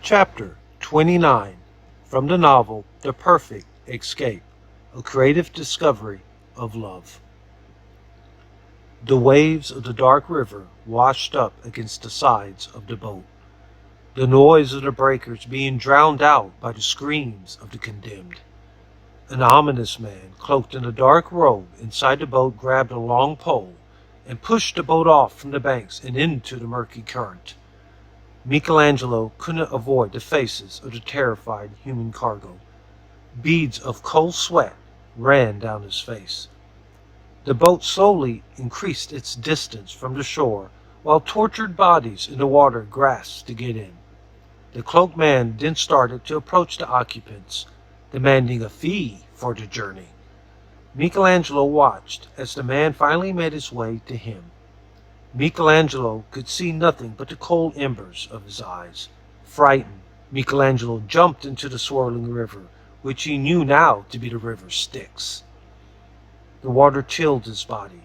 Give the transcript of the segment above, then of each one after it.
Chapter 29 from the novel The Perfect Escape, a creative discovery of love. The waves of the dark river washed up against the sides of the boat, the noise of the breakers being drowned out by the screams of the condemned. An ominous man, cloaked in a dark robe inside the boat, grabbed a long pole and pushed the boat off from the banks and into the murky current. Michelangelo couldn't avoid the faces of the terrified human cargo. Beads of cold sweat ran down his face. The boat slowly increased its distance from the shore, while tortured bodies in the water grasped to get in. The cloaked man then started to approach the occupants, demanding a fee for the journey. Michelangelo watched as the man finally made his way to him. Michelangelo could see nothing but the cold embers of his eyes. Frightened, Michelangelo jumped into the swirling river, which he knew now to be the river Styx. The water chilled his body,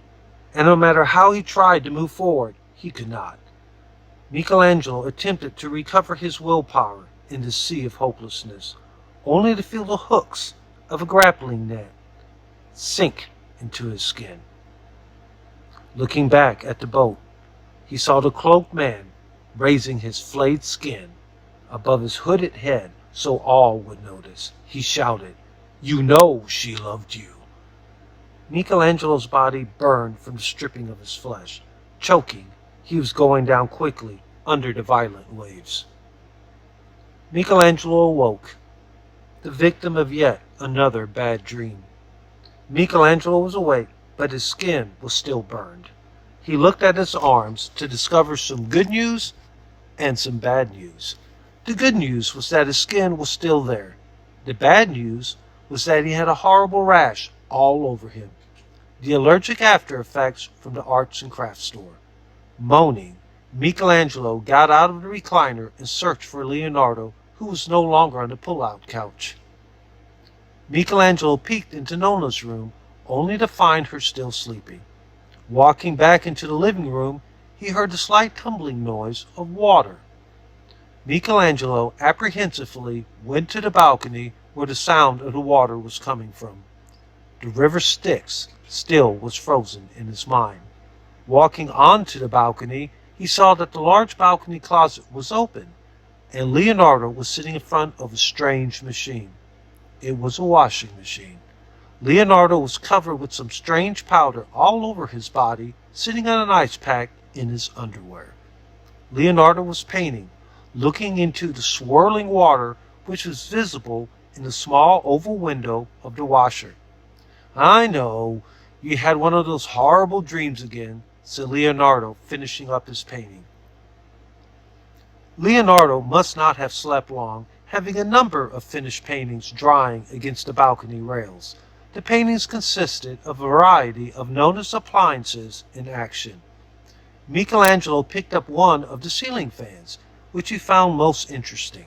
and no matter how he tried to move forward, he could not. Michelangelo attempted to recover his willpower in the sea of hopelessness, only to feel the hooks of a grappling net sink into his skin. Looking back at the boat, he saw the cloaked man raising his flayed skin above his hooded head so all would notice. He shouted, "You know she loved you." Michelangelo's body burned from the stripping of his flesh. Choking, he was going down quickly under the violent waves. Michelangelo awoke, the victim of yet another bad dream. Michelangelo was awake, but his skin was still burned. He looked at his arms to discover some good news and some bad news. The good news was that his skin was still there. The bad news was that he had a horrible rash all over him, the allergic after effects from the arts and crafts store. Moaning, Michelangelo got out of the recliner and searched for Leonardo, who was no longer on the pull-out couch. Michelangelo peeked into Nona's room, only to find her still sleeping. Walking back into the living room, he heard the slight tumbling noise of water. Michelangelo apprehensively went to the balcony where the sound of the water was coming from. The river Styx still was frozen in his mind. Walking onto the balcony, he saw that the large balcony closet was open, and Leonardo was sitting in front of a strange machine. It was a washing machine. Leonardo was covered with some strange powder all over his body, sitting on an ice pack in his underwear. Leonardo was painting, looking into the swirling water which was visible in the small oval window of the washer. "I know, you had one of those horrible dreams again," said Leonardo, finishing up his painting. Leonardo must not have slept long, having a number of finished paintings drying against the balcony rails. The paintings consisted of a variety of Nona's appliances in action. Michelangelo picked up one of the ceiling fans, which he found most interesting.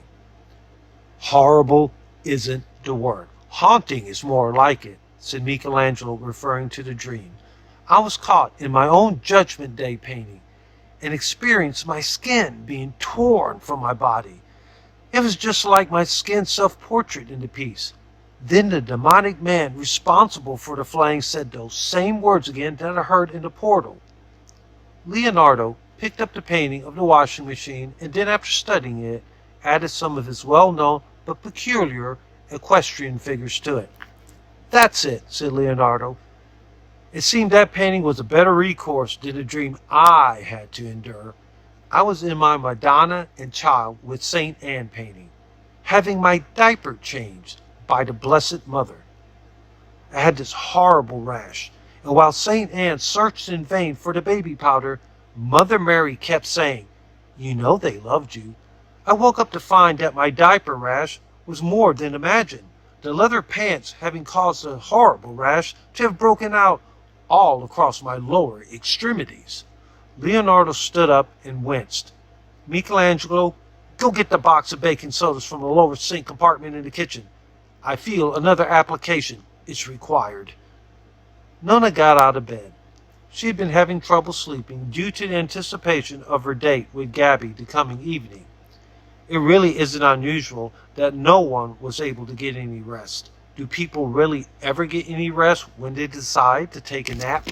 "Horrible isn't the word. Haunting is more like it," said Michelangelo, referring to the dream. "I was caught in my own Judgment Day painting and experienced my skin being torn from my body. It was just like my skin self-portrait in the piece. Then the demonic man responsible for the flaying said those same words again that I heard in the portal." Leonardo picked up the painting of the washing machine and then, after studying it, added some of his well-known but peculiar equestrian figures to it. "That's it," said Leonardo. "It seemed that painting was a better recourse than the dream I had to endure. I was in my Madonna and Child with St. Anne painting, having my diaper changed by the Blessed Mother. I had this horrible rash, and while St. Anne searched in vain for the baby powder, Mother Mary kept saying, 'You know they loved you.' I woke up to find that my diaper rash was more than imagined, the leather pants having caused a horrible rash to have broken out all across my lower extremities." Leonardo stood up and winced. "Michelangelo, go get the box of baking sodas from the lower sink compartment in the kitchen. I feel another application is required." Nona got out of bed. She had been having trouble sleeping due to the anticipation of her date with Gabby the coming evening. It really isn't unusual that no one was able to get any rest. Do people really ever get any rest when they decide to take a nap?